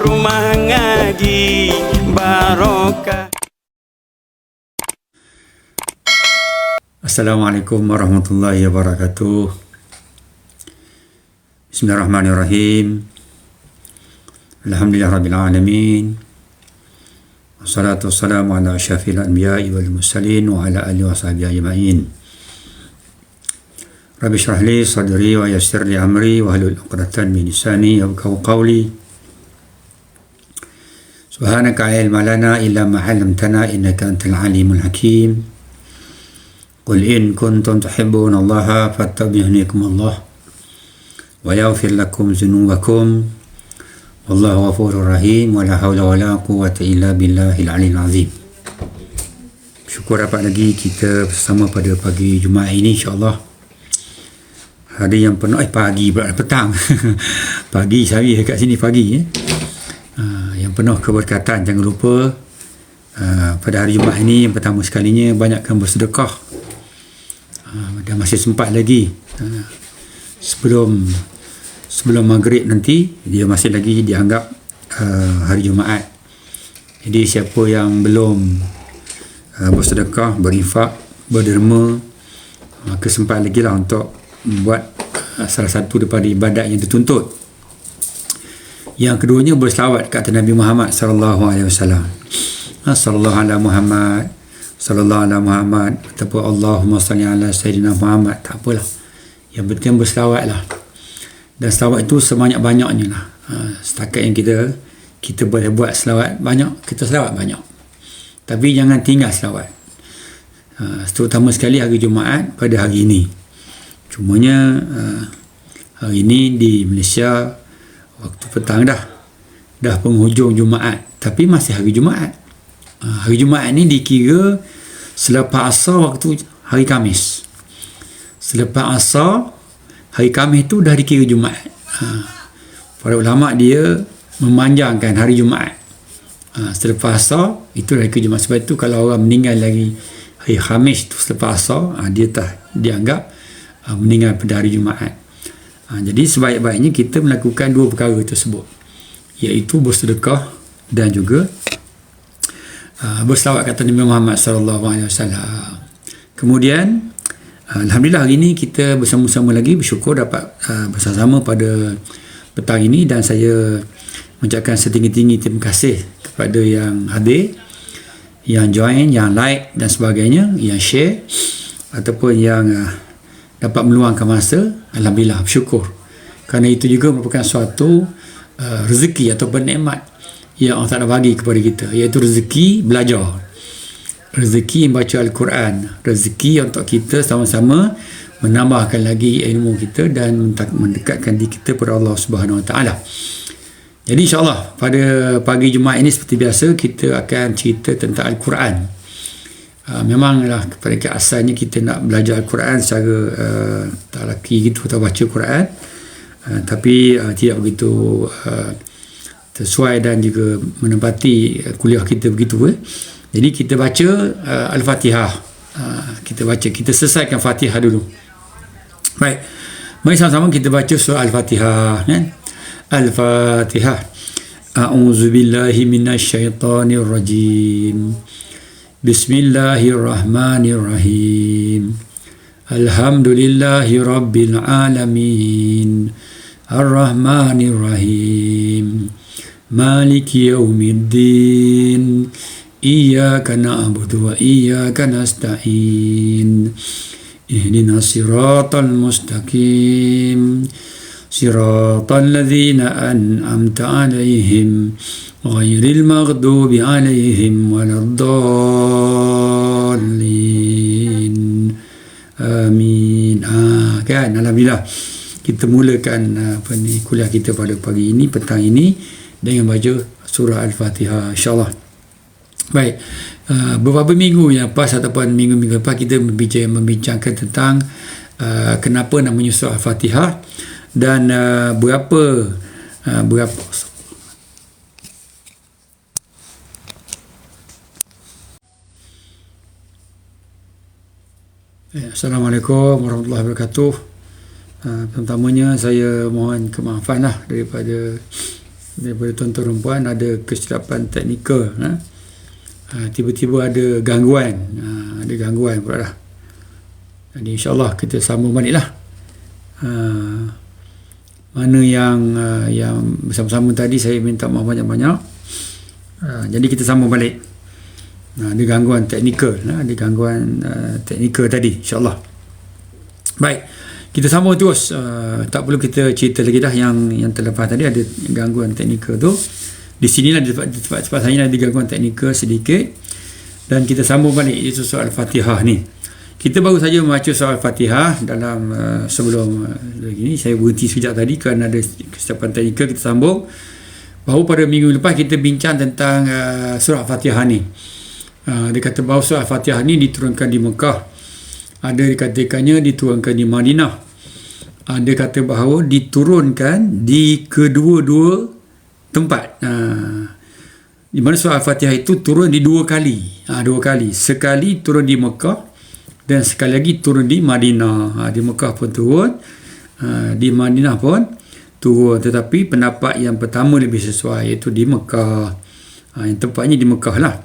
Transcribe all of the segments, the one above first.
Rumah Ngaji Barokah. Assalamualaikum warahmatullahi wabarakatuh. Bismillahirrahmanirrahim. Alhamdulillahirabbil alamin. Wassalatu wassalamu ala asyrafil anbiya'i wal mursalin wa ala alihi washabihi ajma'in. Rabbi shrah li sadri wa yassir li amri wa hlul 'uqdatam min lisani yafqahu qawli. Subhanaka la ilma lana illa ma 'allamtana innaka antal alimul hakim. Qul in kuntum tuhibbuna Allaha fattabi'unikum Allah wa yaghfir lakum dzunubakum wallahu ghafurur rahim wa la haula wa la quwwata illa billahil aliyyil azim. Syukur dapat lagi kita bersama pada pagi Jumaat ini, insya-Allah. Hari yang penuh pagi pula petang. Pagi saya dekat sini pagi yang penuh keberkatan. Jangan lupa pada hari Jumaat ini yang pertama sekalinya banyakkan bersedekah. Dan masih sempat lagi sebelum maghrib nanti, dia masih lagi dianggap hari Jumaat. Jadi siapa yang belum bersedekah, berinfak, berderma, maka sempat lagi lah untuk buat salah satu daripada ibadat yang dituntut. Yang keduanya berselawat ke atas Nabi Muhammad sallallahu alaihi wasallam. Sallallahu alaihi Muhammad, sallallahu alaihi Muhammad, ataupun Allahumma salli ala sayyidina Muhammad, tak apalah. Yang penting berselawat lah. Dan selawat itu sebanyak-banyaknya lah. Setakat yang kita boleh buat selawat banyak, kita selawat banyak. Tapi jangan tinggal selawat. Terutama sekali hari Jumaat pada hari ini. Cumanya hari ini di Malaysia waktu petang dah penghujung Jumaat. Tapi masih hari Jumaat. Hari Jumaat ni dikira selepas asar waktu hari Khamis. Selepas asar hari Khamis tu dah dikira Jumaat. Para ulama dia memanjangkan hari Jumaat. Selepas asar itu dah dikira Jumaat. Sebab itu kalau orang meninggal lagi hari Khamis tu selepas asar, dia tak dianggap meninggal pada hari Jumaat. Jadi sebaik-baiknya kita melakukan dua perkara tersebut, iaitu bersedekah dan juga berselawat kata Nabi Muhammad sallallahu alaihi wasallam. Kemudian alhamdulillah hari ini kita bersama-sama lagi bersyukur dapat bersama pada petang ini, dan saya mengucapkan setinggi-tinggi terima kasih kepada yang hadir, yang join, yang like dan sebagainya, yang share ataupun yang dapat meluangkan masa. Alhamdulillah, bersyukur. Kerana itu juga merupakan suatu rezeki ataupun nikmat yang Allah Ta'ala bagi kepada kita, iaitu rezeki belajar, rezeki membaca Al-Quran, rezeki untuk kita sama-sama menambahkan lagi ilmu kita dan mendekatkan diri kita kepada Allah Subhanahu Wa Ta'ala. Jadi insyaAllah pada pagi Jumaat ini seperti biasa kita akan cerita tentang Al-Quran. Memanglah pada asalnya kita nak belajar Al-Quran secara talaki gitu, atau baca Quran, tapi tidak begitu sesuai dan juga menempati kuliah kita begitu. Jadi kita baca Al-Fatihah. Kita selesaikan Fatihah dulu. Baik, mari sama-sama kita baca surah Al-Fatihah, kan? Al-Fatihah. A'udzubillahi minasyaitonir rajim. Bismillahirrahmanirrahim. Alhamdulillahi rabbil alamin. Ar-Rahmanir-Rahim. Maliki yaumiddin. Iyyaka na'budu wa iyyaka nasta'in. Ihdinas siratal mustaqim. Siratal ladzina an'amta 'alaihim ghairil maghdubi 'alaihim waladdallin. Amin. Kan, alhamdulillah. Kita mulakan kuliah kita pada pagi ini, petang ini, dengan baca surah Al-Fatihah, insyaAllah. Baik, beberapa minggu yang lepas ataupun minggu-minggu lepas kita membincangkan tentang kenapa namanya surah Al-Fatihah dan berapa Assalamualaikum warahmatullahi wabarakatuh. Pertamanya saya mohon kemaafan daripada daripada tuan-tuan perempuan ada kesilapan teknikal, tiba-tiba ada gangguan, pula dah. Jadi insyaAllah kita sambung balik lah. Mana yang bersama-sama tadi saya minta maaf banyak-banyak. Jadi kita sambung balik. Ada gangguan teknikal, teknikal tadi, insyaAllah. Baik, kita sambung terus. Tak perlu kita cerita lagi dah yang terlepas tadi, ada gangguan teknikal tu. Di sinilah di tempat saya ada gangguan teknikal sedikit, dan kita sambung balik itu soal Al-Fatihah ni. Kita baru saja membaca soal Al-Fatihah dalam sebelum ini saya berhenti sekejap tadi kerana ada kesilapan teknikal. Kita sambung. Baru pada minggu lepas kita bincang tentang surah Al-Fatihah ni. Dia kata bahawa surah Al-Fatihah ni diturunkan di Mekah. Ada dikatakannya diturunkan di Madinah. Ada kata bahawa diturunkan di kedua-dua tempat. Di mana surah Al-Fatihah itu turun di dua kali. Sekali turun di Mekah dan sekali lagi turun di Madinah. Di Mekah pun turun, di Madinah pun turun. Tetapi pendapat yang pertama lebih sesuai, iaitu di Mekah. Yang tepatnya di Mekah lah.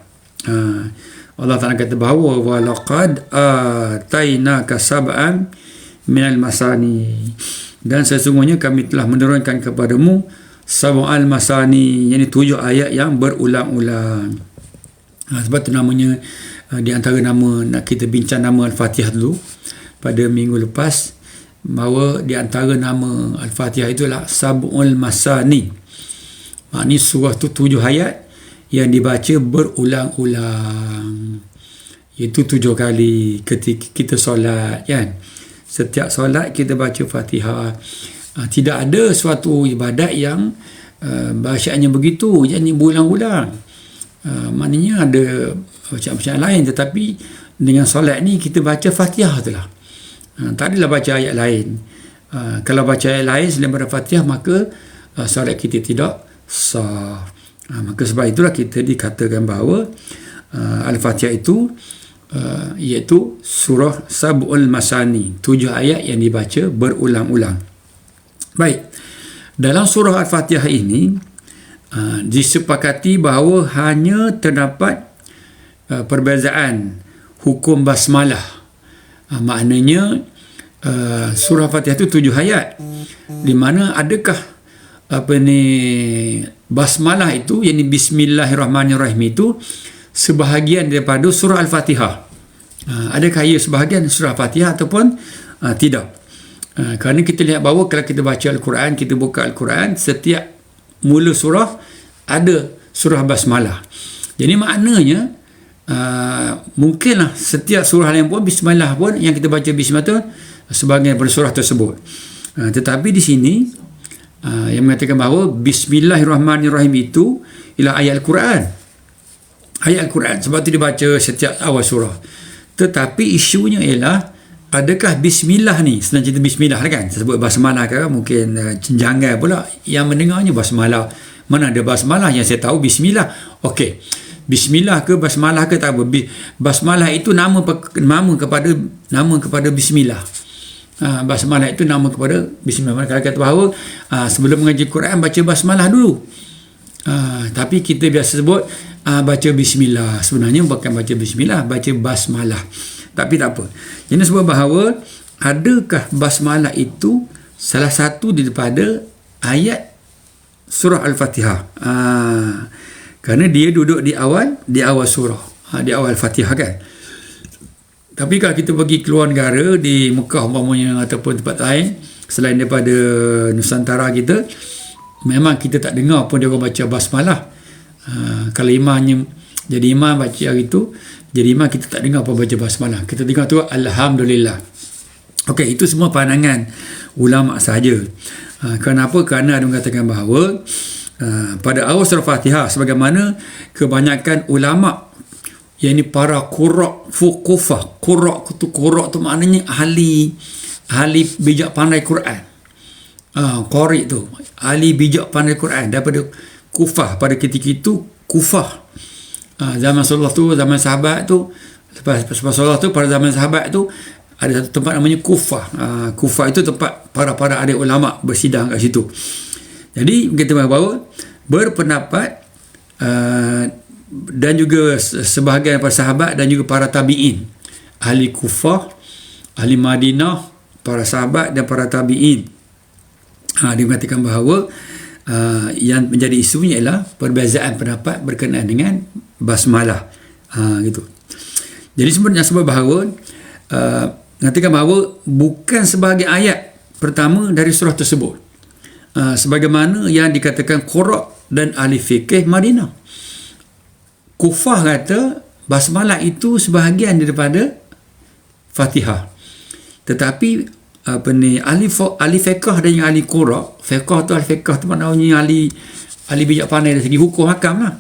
Allah Ta'ala kata bahawa walaqad atainaka sab'an minal masani, dan sesungguhnya kami telah menurunkan kepadamu sab'al masani, yakni 7 ayat yang berulang-ulang. Sebab tu namanya, di antara nama, nak kita bincang nama Al-Fatihah dulu pada minggu lepas, bahawa di antara nama Al-Fatihah itulah sab'ul masani. Maknanya surah tu 7 ayat yang dibaca berulang-ulang, iaitu 7 kali ketika kita solat, kan. Setiap solat kita baca Fatihah. Tidak ada suatu ibadat yang bacaannya begitu, yang berulang-ulang. Maknanya ada bacaan-bacaan lain, tetapi dengan solat ni kita baca Fatihah tu lah. Tak adalah baca ayat lain. Kalau baca ayat lain selain daripada Fatihah, maka solat kita tidak sah. Maka sebab itulah kita dikatakan bahawa Al-Fatihah itu iaitu surah Sab'ul Masani, 7 ayat yang dibaca berulang-ulang. Baik, dalam surah Al-Fatihah ini disepakati bahawa hanya terdapat perbezaan hukum basmalah. Maknanya surah Al-Fatihah itu 7 ayat, di mana adakah basmalah itu, yakni Bismillahirrahmanirrahim itu sebahagian daripada surah Al-Fatihah. Adakah ia sebahagian surah Al-Fatihah ataupun tidak? Kerana kita lihat bahawa kalau kita baca Al-Quran, kita buka Al-Quran, setiap mula surah ada surah basmalah. Jadi maknanya mungkinlah setiap surah lain pun Bismillah pun, yang kita baca Bismillah tu sebahagian daripada surah tersebut. Tetapi di sini yang mengatakan bahawa Bismillahirrahmanirrahim itu ialah ayat Al-Quran. Ayat Al-Quran, sebab itu dibaca setiap awal surah. Tetapi isunya ialah, adakah Bismillah ni, senang cerita Bismillah kan, saya sebut basmalah kan, mungkin cenjangan pula yang mendengarnya basmalah. Mana ada basmalah, yang saya tahu Bismillah. Okey, Bismillah ke basmalah ke tak apa, basmalah itu nama kepada Bismillah. Basmalah itu nama kepada Bismillah. Kalau kata bahawa sebelum mengaji Quran baca basmalah dulu, tapi kita biasa sebut baca Bismillah. Sebenarnya bukan baca Bismillah, baca basmalah. Tapi tak apa. Jadi sebab bahawa adakah basmalah itu salah satu daripada ayat surah Al-Fatihah. Kerana dia duduk di awal surah, di awal Al-Fatihah kan. Tapi kalau kita pergi keluar negara, di Mekah umpamanya ataupun tempat lain selain daripada Nusantara kita, memang kita tak dengar pun dia orang baca basmalah. Kalau imamnya jadi imam baca hari itu, jadi imam, kita tak dengar pun baca basmalah. Kita dengar tu Alhamdulillah. Okey, itu semua pandangan ulama sahaja. Kenapa? Kerana ada mengatakan bahawa pada awal surah Fatihah, sebagaimana kebanyakan ulama, yang ini para qurra' fuqufah. Qurra' tu maknanya ahli bijak pandai Quran. Qari tu ahli bijak pandai Quran daripada Kufah. Pada ketika itu Kufah, zaman Rasulullah tu, zaman sahabat tu, lepas Rasulullah tu, pada zaman sahabat tu ada satu tempat namanya Kufah. Kufah itu tempat para ahli ulama bersidang kat situ. Jadi kita bahawa berpendapat dan juga sebahagian para sahabat dan juga para tabi'in, ahli Kufah, ahli Madinah, para sahabat dan para tabi'in. Dia mengatakan bahawa yang menjadi isunya ialah perbezaan pendapat berkenaan dengan basmalah. Gitu. Jadi sebenarnya sebab bahawa mengatakan bahawa bukan sebahagai ayat pertama dari surah tersebut, sebagaimana yang dikatakan Qura' dan ahli fikih Madinah. Kufah kata basmalah itu sebahagian daripada Fatihah, tetapi ahli fiqh dan yang ahli Qura', fiqh tu maknanya ahli bijak pandai dari segi hukum hakam lah.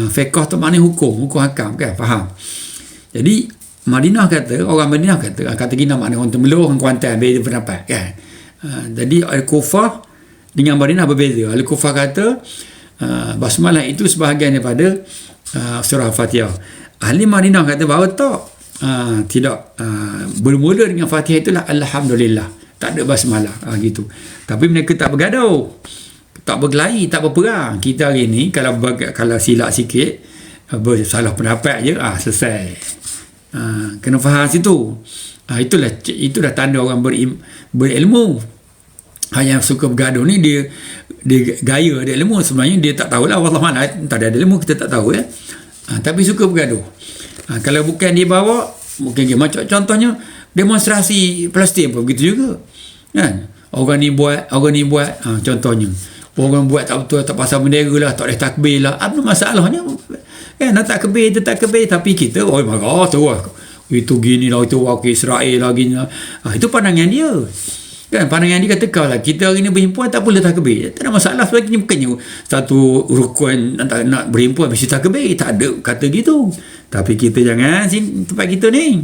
Fiqh tu maknanya hukum hakam kan, faham. Jadi orang Madinah kata gini maknanya orang Temeloh, orang Kuantan beza pendapat kan. Jadi ahli Kufah dengan Madinah berbeza. Ahli Kufah kata basmalah itu sebahagian daripada surah Fatihah. Ahli Madinah kata bahawa tidak, bermula dengan Fatihah itulah alhamdulillah, tak ada basmalah, gitu. Tapi mereka tak bergaduh, tak berkelahi, tak berperang. Kita hari ni kalau silap sikit, salah pendapat je, selesai. Kena faham situ. Itulah tanda orang berilmu. Yang suka bergaduh ni dia gaya ada ilmu, sebenarnya dia tak tahulah, wallahualam, tak ada ilmu, kita tak tahu ya. Tapi suka bergaduh. Kalau bukan dia bawa, mungkin macam contohnya demonstrasi Palestin pun begitu juga kan. Orang ni buat contohnya orang buat tak betul, tak pasal bendera lah, tak boleh takbir lah, apa masalahnya kan? Nak takbir, tapi kita marah tu lah, itu gini lah, itu wakil Israel lah gini lah. Itu pandangan dia kan, pandangan dia kata kau lah, kita hari ni berhimpuan tak boleh takbir, tak ada masalah. Sebabnya bukannya satu rukun nak berhimpuan mesti takbir, tak ada kata gitu. Tapi kita jangan tempat kita ni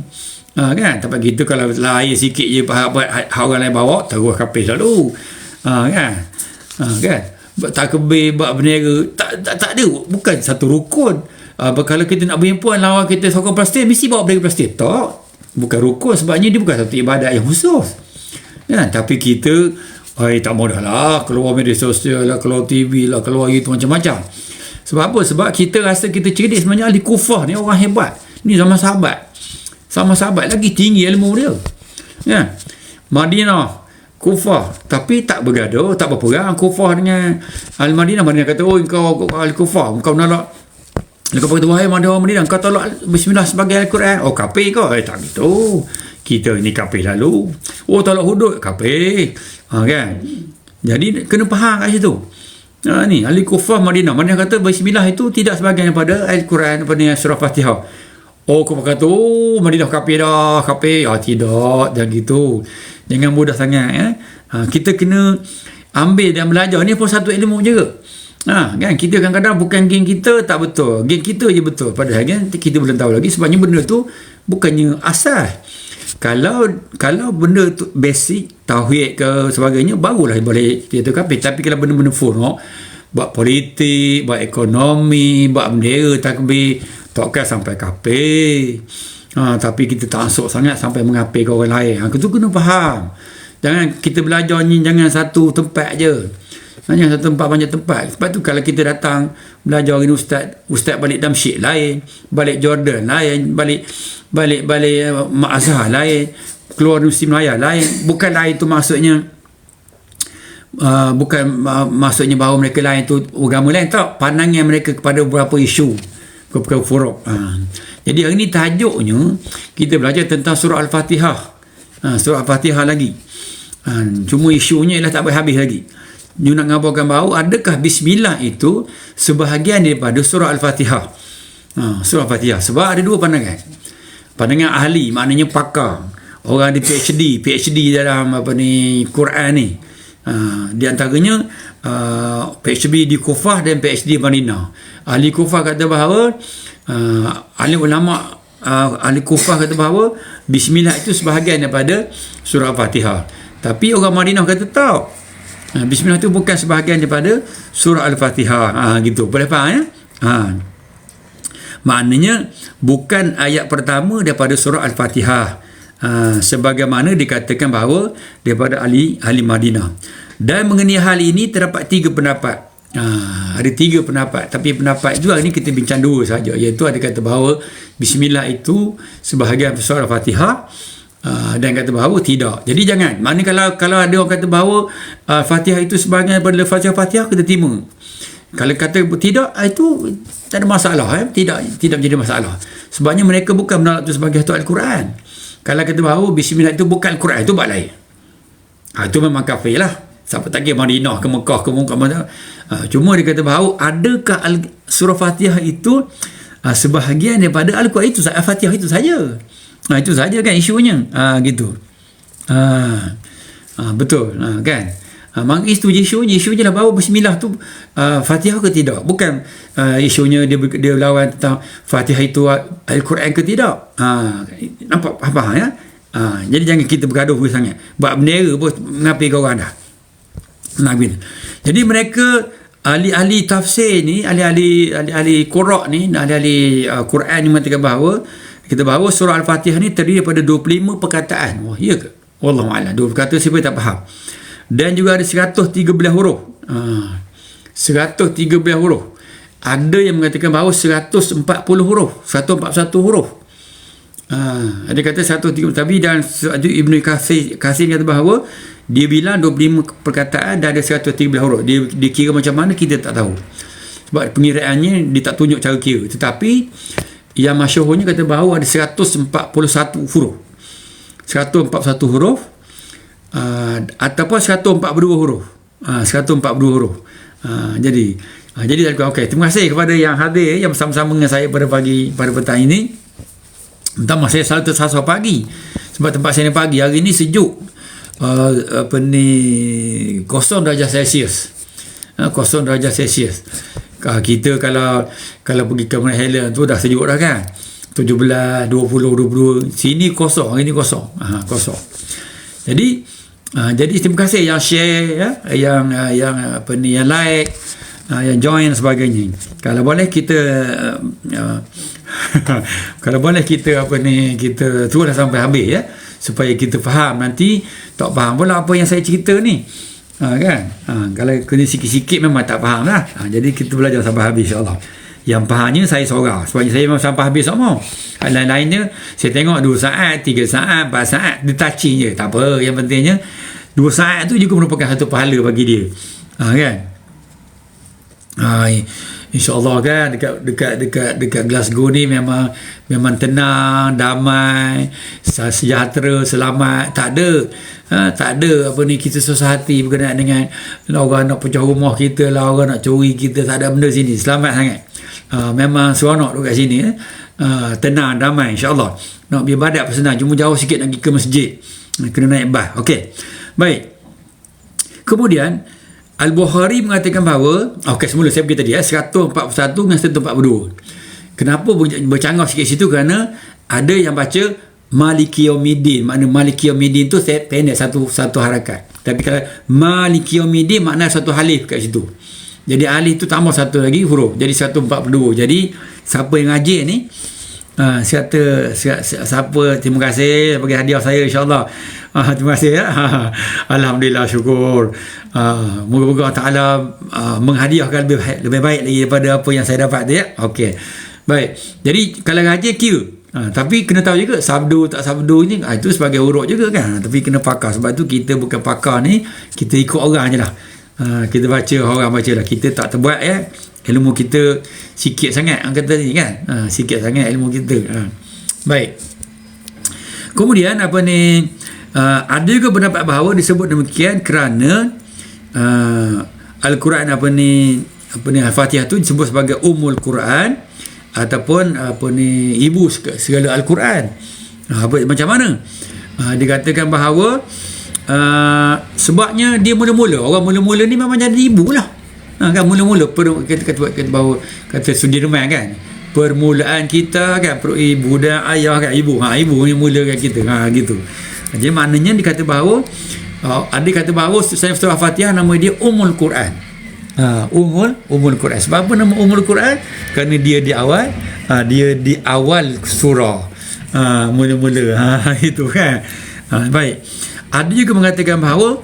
kan, tempat kita kalau lahir sikit je orang lain bawa terus kapis lalu kan. Takbir buat bendera tak ada, bukan satu rukun. Kalau kita nak berhimpuan lawan kita sokong Palestin mesti bawa bendera Palestin, tak, bukan rukun, sebabnya dia bukan satu ibadat yang khusus kan. Tapi kita tak mudah lah, keluar media sosial lah, keluar TV lah, keluar itu macam-macam. Sebab apa? Sebab kita rasa kita cerdik. Sebenarnya ahli Kufah ni orang hebat, ni sama sahabat lagi tinggi ilmu dia kan. Madinah, Kufah, tapi tak bergaduh, tak berperang. Kufah dengan ahli Madinah kata, kau ahli Kufah, kau nak kau kata, wahai Madinah, kau tolak bismillah sebagai Al-Quran, kafir kau. Tak gitu, kita ni kafir lalu. Tolak hudud, kafir kan. Jadi kena faham kat situ. Ni ahli Kufah Madinah kata bismillah itu tidak sebahagian daripada Al-Quran, daripada surah Fatihah. Kau kata Madinah kafir dah, kafir. Tidak, jangan gitu, jangan mudah sangat kita kena ambil dan belajar. Ni pun satu ilmu juga kan. Kita kadang-kadang bukan geng kita tak betul, geng kita je betul, padahal kan kita belum tahu lagi. Sebabnya benda tu bukannya asal. Kalau benda tu basic tauhid ke sebagainya, barulah boleh kita kafir. Tapi kalau benda-benda furuk, buat politik, buat ekonomi, buat bendera, takbir, takkan sampai kafir. Tapi kita tak masuk sangat sampai mengapirkan orang lain. Itu kena faham. Jangan kita belajar ni jangan satu tempat je, hanya satu tempat, banyak tempat. Sebab tu kalau kita datang belajar ini, ustaz balik Damsyik lain, balik Jordan lain, balik Mak-Azhar lain, keluar Muslim Raya lain. Bukan lain tu maksudnya bukan maksudnya bahawa mereka lain tu agama lain, tak. Pandangan mereka kepada beberapa isu, kepada furuk. Jadi hari ni tajuknya kita belajar tentang surah Al-Fatihah. Surah Al-Fatihah lagi. Cuma isunya ialah tak habis lagi. Dia nak ngabarkan bahawa adakah bismillah itu sebahagian daripada surah Al-Fatihah. Surah Al-Fatihah. Sebab ada dua pandangan. Pandangan ahli, maknanya pakar. Orang di PhD dalam Quran ni. Di antaranya PhD di Kufah dan PhD di Madinah. Ahli Kufah kata bahawa ahli ulama ahli Kufah kata bahawa bismillah itu sebahagian daripada surah Al-Fatihah. Tapi orang Madinah kata tak, bismillah itu bukan sebahagian daripada surah Al-Fatihah. Gitu, boleh faham ya? Maknanya bukan ayat pertama daripada surah Al-Fatihah, sebagaimana dikatakan bahawa daripada ahli Madinah. Dan mengenai hal ini terdapat tiga pendapat Ada 3 pendapat, tapi pendapat itu hari ni kita bincang 2 saja, iaitu ada kata bahawa bismillah itu sebahagian surah Fatihah, dan kata bahawa tidak. Jadi jangan, maknanya kalau ada orang kata bahawa Fatihah itu sebahagian daripada Fatihah, kita terima. Kalau kata tidak, itu tak ada masalah, tidak menjadi masalah. Sebabnya mereka bukan menolak itu sebagai satu Al-Quran. Kalau kata bahawa bismillah itu bukan Al-Quran, itu bab lain. Itu memang kafir lah. Siapa tak kira Madinah ke Mekah ke mana. Cuma dia kata bahawa adakah surah Fatihah itu sebahagian daripada Al-Quran itu, Fatihah itu saja. Itu saja kan isunya. Gitu. Betul. Kan. Itu isunya lah bahawa bismillah tu Fatihah ke tidak. Bukan isunya dia lawan tentang Fatihah itu Al-Quran ke tidak. Nampak faham ya? Jadi jangan kita bergaduh sangat. Buat bendera pun mengapi kau orang dah. Jadi mereka ahli-ahli tafsir ni, ahli-ahli Qur'an ni, ahli-ahli Quran ni mengatakan bahawa surah Al-Fatihah ni terdiri daripada 25 perkataan. Wah, iya ke? Wallahu a'lam. 2 perkataan siapa tak faham. Dan juga ada 113 huruf. 113 huruf. Ada yang mengatakan bahawa 140 huruf, 141 huruf. Ada kata 130, tapi dan Ibnu Katsir kata bahawa dia bilang 25 perkataan dan ada 113 huruf. Dia kira macam mana kita tak tahu. Sebab pengiraannya dia tak tunjuk cara kira. Tetapi yang masyhurnya kata bahawa ada 141 huruf. 141 huruf ataupun 142 huruf. 142 huruf. Jadi okey, terima kasih kepada yang hadir yang bersama-sama dengan saya pada petang ini. Pertama, saya selalu tersasar pagi sebab tempat saya ni pagi. Hari ni sejuk. 0 darjah Celsius. 0 darjah Celsius. Kita kalau pergi ke Mount Helen tu dah sejuk dah kan. 17, 20, 22. Sini kosong, hari ni kosong. Kosong. Jadi terima kasih yang share ya, yang like, yang join sebagainya. Kalau boleh kita kalau boleh kita kita teruslah sampai habis ya, supaya kita faham. Nanti tak faham pula apa yang saya cerita ni, kan. Kalau kena sikit-sikit memang tak faham lah. Jadi kita belajar sampai habis insyaAllah. Yang fahamnya saya seorang, sebab saya memang sampai habis semua. Lain-lainnya saya tengok 2 saat, 3 saat, 4 saat, dia touching je, tak apa. Yang pentingnya 2 saat tu juga merupakan satu pahala bagi dia, kan. InsyaAllah kan dekat Glasgow ni memang tenang, damai, sejahtera, selamat. Tak ada apa ni kita susah hati berkenaan dengan orang nak pecah rumah kita lah, orang nak curi kita. Tak ada benda sini, selamat sangat. Memang seronok dekat sini, tenang, damai, insyaAllah. Nak beribadat pun senang, cuma jauh sikit nak pergi ke masjid, kena naik bas. Okey, baik. Kemudian Al-Bukhari mengatakan bahawa, semula saya pergi tadi 141 dengan 142. Kenapa bercanggah sikit situ? Kerana ada yang baca Maliki Yaumiddin. Makna Maliki Yaumiddin tu pendek satu harakat. Tapi kalau Maliki Yaumiddin makna satu alif kat situ. Jadi alif tu tambah satu lagi huruf. Jadi 142. Jadi siapa yang ngaji ni, siapa, terima kasih bagi hadiah saya insyaAllah. Terima kasih ya. Alhamdulillah, syukur. Moga-moga Allah Ta'ala menghadiahkan lebih baik lagi daripada apa yang saya dapat tu ya. Okey, baik. Jadi kalau ngaji kira, tapi kena tahu juga sabdu tak sabdu ni, itu sebagai huruf juga kan. Tapi kena pakar. Sebab tu kita bukan pakar ni, kita ikut orang je lah. Kita baca, orang baca lah. Kita tak terbuat ya. Ilmu kita sikit sangat, kata ni kan. Sikit sangat ilmu kita. Baik. Kemudian ada juga pendapat bahawa disebut demikian kerana Al-Quran Al-Fatihah tu disebut sebagai Ummul Quran ataupun ibu segala Al-Quran. Macam mana? Dikatakan bahawa sebabnya dia mula-mula, orang mula-mula ni memang jadi ibu lah. Kan mula-mula kata Sudirman kan, permulaan kita kan ibu dan ayah kan, ibu ni mulakan kita gitu. Jadi maknanya dikata bahawa ada kata bahawa surah Fatihah nama dia Ummul Quran. Ummul Quran. Sebab apa nama Ummul Quran? Kerana dia di awal surah. Mula-mula itu kan. Baik. Ada juga mengatakan bahawa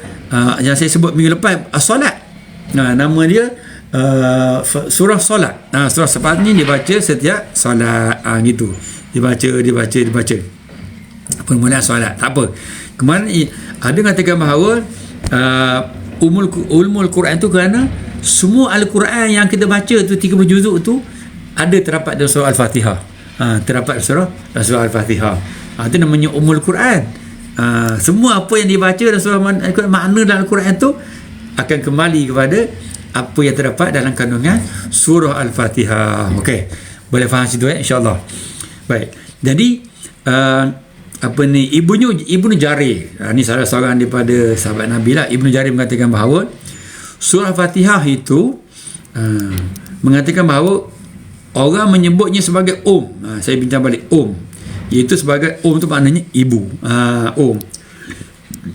yang saya sebut minggu lepas, as-solat. Nama dia surah solat. Surah solat ni dibaca setiap solat. Gitu. Dibaca. Permulaan solat. Tak apa. Kemarin ada mengatakan bahawa ulumul Quran tu kerana semua Al-Quran yang kita baca tu 30 juzuk tu ada terdapat dalam surah Al-Fatihah. Terdapat surah Al-Fatihah. Itu namanya Ummul Quran. Semua apa yang dibaca dalam surah Al-Quran, makna dalam Al-Quran tu akan kembali kepada apa yang terdapat dalam kandungan surah Al-Fatihah. Okey, boleh faham situ insya-Allah. Baik. Jadi Ibnu Jarir, ni salah seorang daripada sahabat Nabi lah. Ibnu Jarir mengatakan bahawa surah Al-Fatihah itu mengatakan bahawa orang menyebutnya sebagai saya bincang balik iaitu sebagai tu maknanya ibu.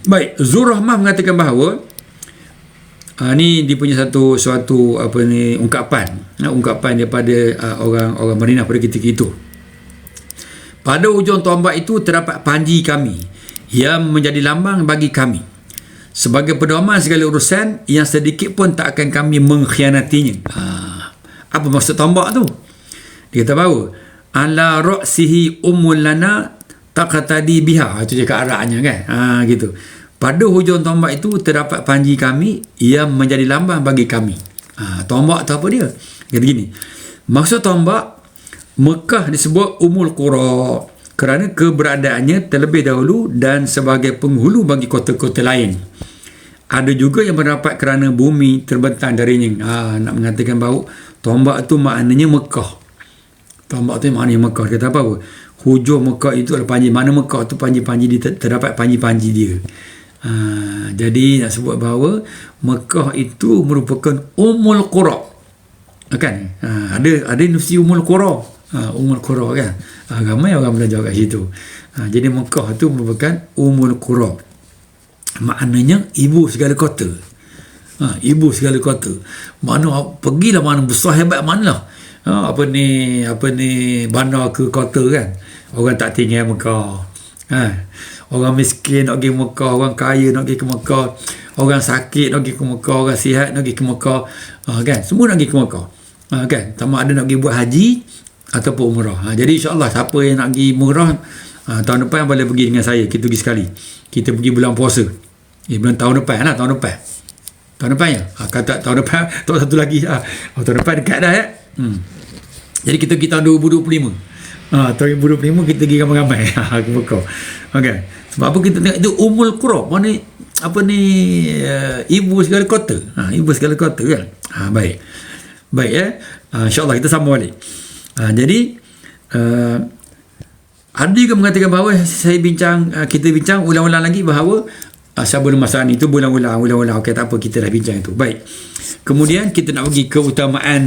Baik, Zurrahmah mengatakan bahawa ni dia punya suatu ungkapan daripada orang Madinah pada ketika itu. Pada hujung tombak itu terdapat panji kami yang menjadi lambang bagi kami sebagai pedoman segala urusan yang sedikit pun tak akan kami mengkhianatinya. Apa maksud tombak tu? Dia kata bahawa ala ra'sihi ummul lana taqtadi biha. Itu cakap Arabnya kan. Gitu. Pada hujung tombak itu terdapat panji kami yang menjadi lambang bagi kami. Tombak tu apa dia? Kata gini. Maksud tombak, Mekah disebut Ummul Qura kerana keberadaannya terlebih dahulu dan sebagai penghulu bagi kota-kota lain. Ada juga yang berdapat kerana bumi terbentang darinya. Nak mengatakan bahawa tombak tu maknanya Mekah. Tombak tu maknanya Mekah. Dia kata apa? Hujung Mekah itu adalah panji. Mana Mekah tu panji-panji dia, terdapat panji-panji dia. Jadi nak sebut bahawa Mekah itu merupakan Ummul Qura. Kan? Ada universiti Ummul Qura. Ummul Qura kan. Ramai orang belajar kat situ. Jadi Mekah tu merupakan Ummul Qura. Maknanya ibu segala kota. Ibu segala kota. Mana pergilah mana besar hebat mana. Apa ni bandar ke kota kan. Orang tak tinggal Mekah. Orang miskin nak pergi Mekah, orang kaya nak pergi ke Mekah, orang sakit nak pergi ke Mekah, orang sihat nak pergi ke Mekah. Kan? Semua nak pergi ke Mekah. Kan? Sama ada nak pergi buat haji ataupun umrah. Jadi insya-Allah siapa yang nak pergi umrah tahun depan boleh pergi dengan saya. Kita pergi sekali. Kita pergi bulan puasa. Bulan tahun depan lah, tahun depan. Tahun depan ya. Kata tahun depan, tak satu lagi. Tahun depan dekat dah ya. Jadi kita pergi tahun 2025. Tahun 2025 kita pergi ramai-ramai ke Mekah. Okey. Sebab apa kita tengok itu Ummul Qura. Mana ibu segala kota. Ibu segala kota kan. Baik. Baik ya. Insya-Allah kita sambung balik. Jadi ada juga mengatakan bahawa kita bincang ulang-ulang lagi bahawa sebelum masa ni itu ulang-ulang. Okey, tak apa, kita dah bincang itu. Baik. Kemudian kita nak pergi keutamaan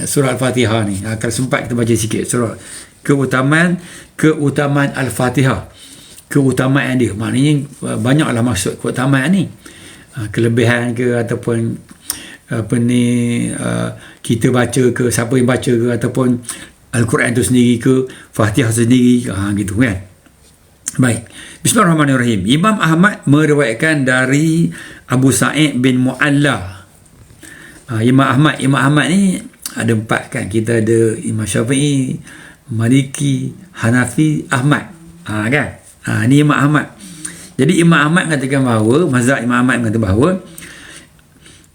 surah Al-Fatihah ni. Kalau sempat kita baca sikit surah keutamaan Al-Fatihah. Keutamaan dia. Maknanya banyaklah maksud keutamaan ni. Kelebihan ke ataupun kita baca ke, siapa yang baca ke, ataupun Al-Quran itu sendiri ke, Fatihah sendiri gitu kan. Baik. Bismillahirrahmanirrahim. Imam Ahmad meriwayatkan dari Abu Sa'id bin Mu'alla. Imam Ahmad ni ada 4 kan. Kita ada Imam Syafi'i, Maliki, Hanafi, Ahmad. Kan? Ni Imam Ahmad. Jadi Imam Ahmad katakan bahawa, mazhab Imam Ahmad kata bahawa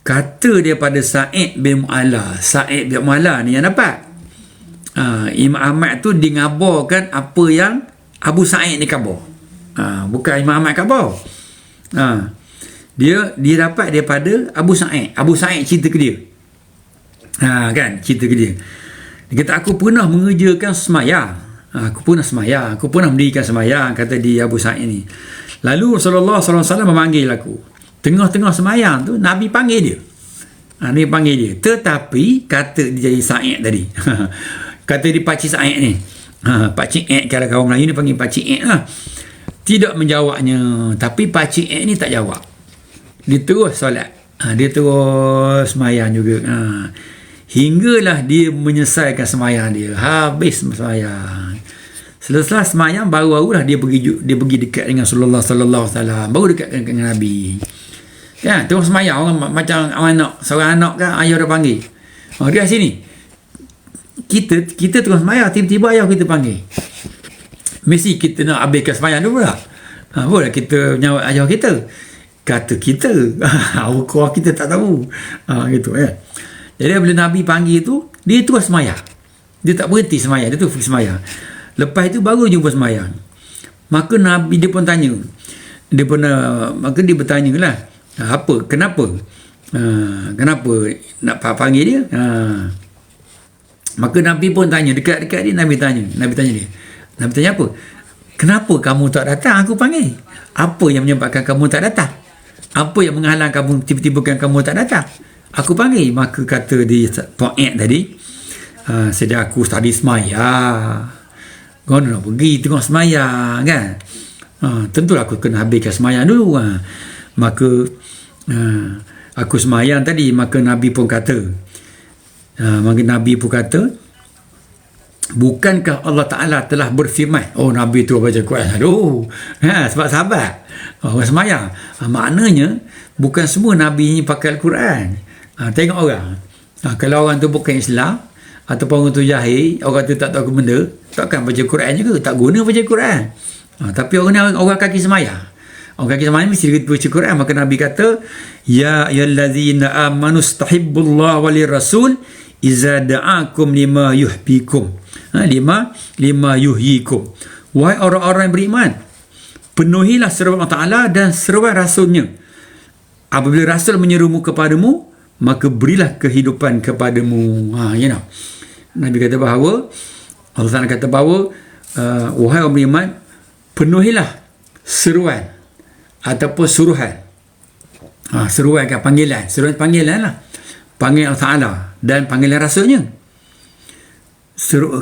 kata daripada Sa'id bin Mu'alla. Sa'id bin Mu'alla ni yang dapat. Imam Ahmad tu dia ngabarkan apa yang Abu Sa'id ni khabar. Bukan Imam Ahmad khabar. Dia dapat daripada Abu Sa'id. Abu Sa'id cerita ke dia. Kan, cerita ke dia. Dia kata aku pernah mengerjakan semayang. Aku pernah mendirikan semayang, kata dia Abu Sa'id ni. Lalu Rasulullah SAW memanggil aku. Tengah-tengah semayang tu Nabi panggil dia. Nabi panggil dia. Tetapi kata dia jadi Sa'id tadi. Kata dia Pakcik Sa'id ni. Pakcik Ed, kalau kawan Melayu ni panggil Pakcik Ed lah. Tidak menjawabnya. Tapi Pakcik Ed ni tak jawab. Dia terus solat. Dia terus semayang juga. Hinggalah dia menyelesaikan semayang dia. Habis semayang. Selesai semayang baru-barulah dia pergi dekat dengan Rasulullah sallallahu alaihi wasallam. Baru dekat dengan Nabi. Kan tengok semayang orang macam anak, seorang anak kan ayah dah panggil. Dia sini. Kita tengok semayang, tiba-tiba ayah kita panggil. Mesti kita nak habiskan semayang dulu lah. Boleh kita menyawat ayah kita. Kata kita. Rukuk kita tak tahu. Gitu ya. Jadi bila Nabi panggil tu, dia terus semayang. Dia tak berhenti semayang. Dia tu semayang. Lepas itu baru jumpa semayang. Maka Nabi dia pun tanya. Maka dia bertanya lah. Apa? Kenapa? Kenapa nak panggil dia? Maka Nabi pun tanya. Dekat-dekat dia Nabi tanya dia. Nabi tanya apa? Kenapa kamu tak datang? Aku panggil. Apa yang menyebabkan kamu tak datang? Apa yang menghalang kamu tiba-tiba kan kamu tak datang? Aku panggil. Maka kata di Ta'id tadi, sedang aku tadi semayang. Kau nak pergi tengok semayang kan? Tentulah aku kena habiskan semayang dulu. Maka aku semayang tadi. Maka Nabi pun kata, bukankah Allah Ta'ala telah berfirman? Oh, Nabi tu baca Quran. Aduh, sebab sahabat orang semayang. Maknanya bukan semua Nabi ni pakai Al-Quran. Tengok orang. Kalau orang tu bukan Islam ataupun orang tu jahil, orang tu tak tahu benda, takkan baca Quran juga, tak guna baca Quran. Tapi orang ni orang kaki semayang. Orang kaki semayang mesti baca Quran. Maka Nabi kata, ya ayyuhallazina amanu stahibbullah walir rasul iza da'akum lima yuhbikum. Lima yuhyikum. Wahai orang-orang yang beriman, penuhilah seruan Allah Ta'ala dan seruan Rasulnya. Apabila Rasul menyerumu kepadamu, maka berilah kehidupan kepadamu. Nabi kata bahawa, Allah Ta'ala kata bahawa, wahai orang beriman, penuhilah seruan ataupun suruhan. Seruan kan panggilan. Seruan panggilan lah. Panggil Allah Ta'ala dan panggilan Rasulnya.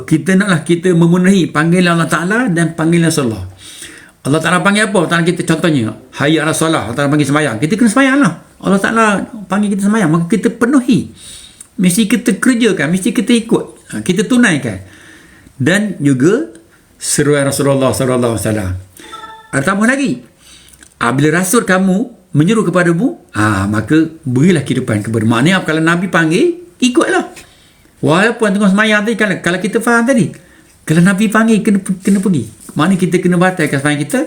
Kita naklah kita memenuhi panggilan Allah Ta'ala dan panggilan Rasulullah. Allah Ta'ala panggil apa? Allah Ta'ala kita contohnya, hayya ala solah. Allah Ta'ala panggil semayang. Kita kena semayang lah. Allah Ta'ala panggil kita semayang. Maka kita penuhi. Mesti kita kerjakan. Mesti kita ikut. Kita tunaikan. Dan juga seruan Rasulullah SAW. Tambah lagi. Bila Rasul kamu menyuruh kepadamu, maka berilah kehidupan kepada. Maknanya kalau Nabi panggil, ikutlah. Walaupun tengok semayang tadi, kalau kita faham tadi, kalau Nabi panggil, kena pergi. Maknanya kita kena batalkan semayang kita.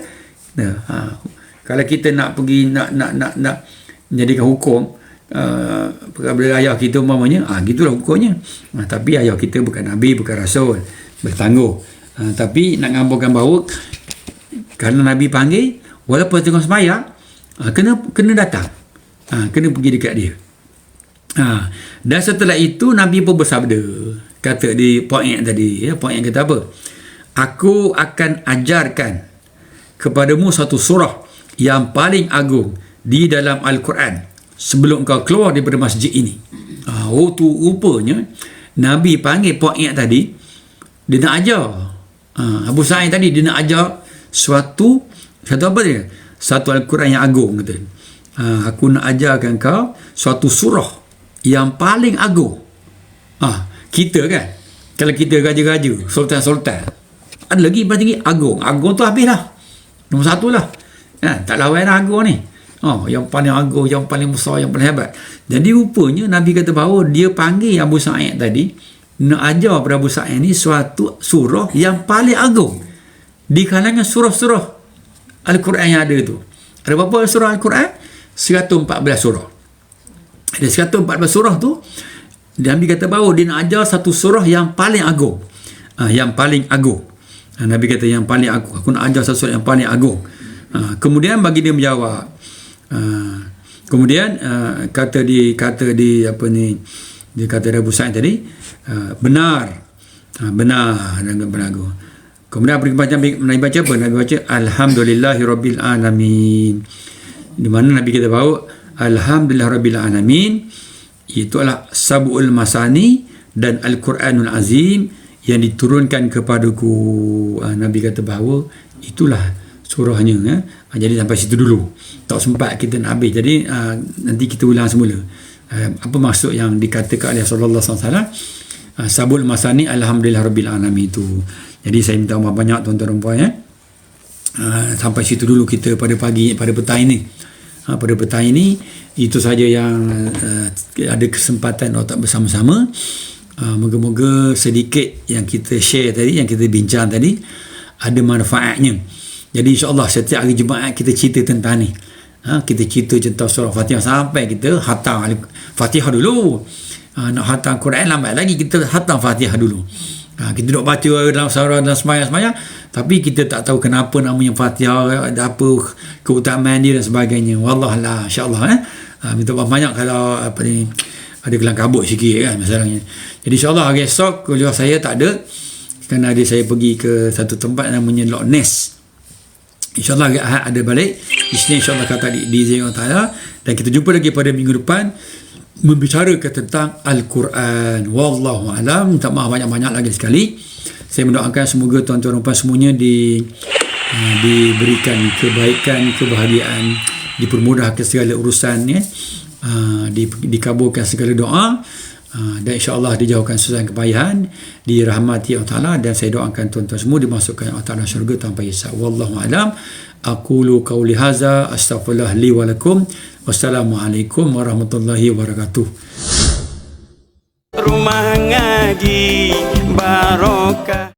Kalau kita nak pergi, nak menjadikan hukum, bila ayah kita umpamanya, gitulah hukumnya. Tapi ayah kita bukan Nabi, bukan Rasul, bertangguh. Tapi nak ngabarkan bahawa kalau Nabi panggil, walaupun tengok semayang, kena datang, kena pergi dekat dia. Dan setelah itu Nabi pun bersabda, kata di poin tadi, poin yang kata apa? Aku akan ajarkan kepadamu satu surah yang paling agung di dalam Al-Quran sebelum kau keluar daripada masjid ini. Tu rupanya Nabi panggil poin tadi, dia nak ajar. Abu Sa'id tadi dia nak ajar satu apa dia? Satu Al-Quran yang agung, kata. Aku nak ajarkan kau suatu surah yang paling agung. Kita kan, kalau kita raja-raja, sultan-sultan, ada lagi paling tinggi agung. Agung tu habis lah, nombor satu lah. Tak lawan lah agung ni. Yang paling agung, yang paling besar, yang paling hebat. Jadi rupanya Nabi kata bahawa dia panggil Abu Sa'id tadi, nak ajar pada Abu Sa'id ni suatu surah yang paling agung di kalangan surah-surah Al-Quran yang ada tu. Ada berapa surah Al-Quran? 114 surah. Ada 114 surah tu, Nabi kata bahawa dia nak ajar satu surah yang paling agung. Yang paling agung. Nabi kata yang paling agung. Aku nak ajar satu surah yang paling agung. Kemudian bagi dia menjawab. Kemudian kata di apa ni, dia kata Abu Sa'id tadi, benar dan benar. Kemudian Nabi baca apa? Nabi baca Alhamdulillahirabbil alamin. Di mana Nabi kata bahawa Alhamdulillahirabbil alamin itu adalah Sab'ul Masani dan Al-Quranul Azim yang diturunkan kepadaku. Nabi kata bahawa itulah surahnya. Jadi sampai situ dulu, tak sempat kita nak habis. Jadi nanti kita ulang semula apa maksud yang dikatakan oleh Rasulullah SAW. Sab'ul Masani Alhamdulillahirabbil alamin itu. Jadi saya minta maaf banyak tuan-tuan dan puan, sampai situ dulu kita pada petang ini. pada petang ini. Itu saja yang ada kesempatan untuk bersama-sama. Moga-moga sedikit yang kita share tadi, yang kita bincang tadi, ada manfaatnya. Jadi insyaAllah setiap hari Jumaat kita cerita tentang ni. Kita cerita tentang surah Fatihah sampai kita khatam Fatihah dulu. Nak khatam Quran lambat lagi, kita khatam Fatihah dulu. Kita duduk baca dalam surah dan semayang-semayang, tapi kita tak tahu kenapa namanya Fatihah, ada apa keutamaan dia dan sebagainya. Wallahualam, insyaAllah. Minta maaf banyak kalau apa ni ada kelang kabut sikit kan masalahnya. Jadi insyaAllah hari esok kuliah saya tak ada, kerana saya pergi ke satu tempat namanya Loch Ness. InsyaAllah hari Ahad ada balik. Isnin insyaAllah kata diizin Allah Ta'ala. Dan kita jumpa lagi pada minggu depan membicarakan tentang Al-Quran. Wallahualam. Minta maaf banyak-banyak lagi sekali. Saya mendoakan semoga tuan-tuan dan puan semuanya diberikan kebaikan, kebahagiaan, dipermudahkan segala urusan, dikabulkan segala doa, dan insyaAllah dijauhkan susah kepayahan, dirahmati Allah Ta'ala. Dan saya doakan tuan-tuan semua dimasukkan Allah Ta'ala syurga tanpa hisab. Wallahualam. Aqulu qawli haza, astaghfirullah li wa lakum. Wassalamualaikum warahmatullahi wabarakatuh. Rumah Ngaji Barokah.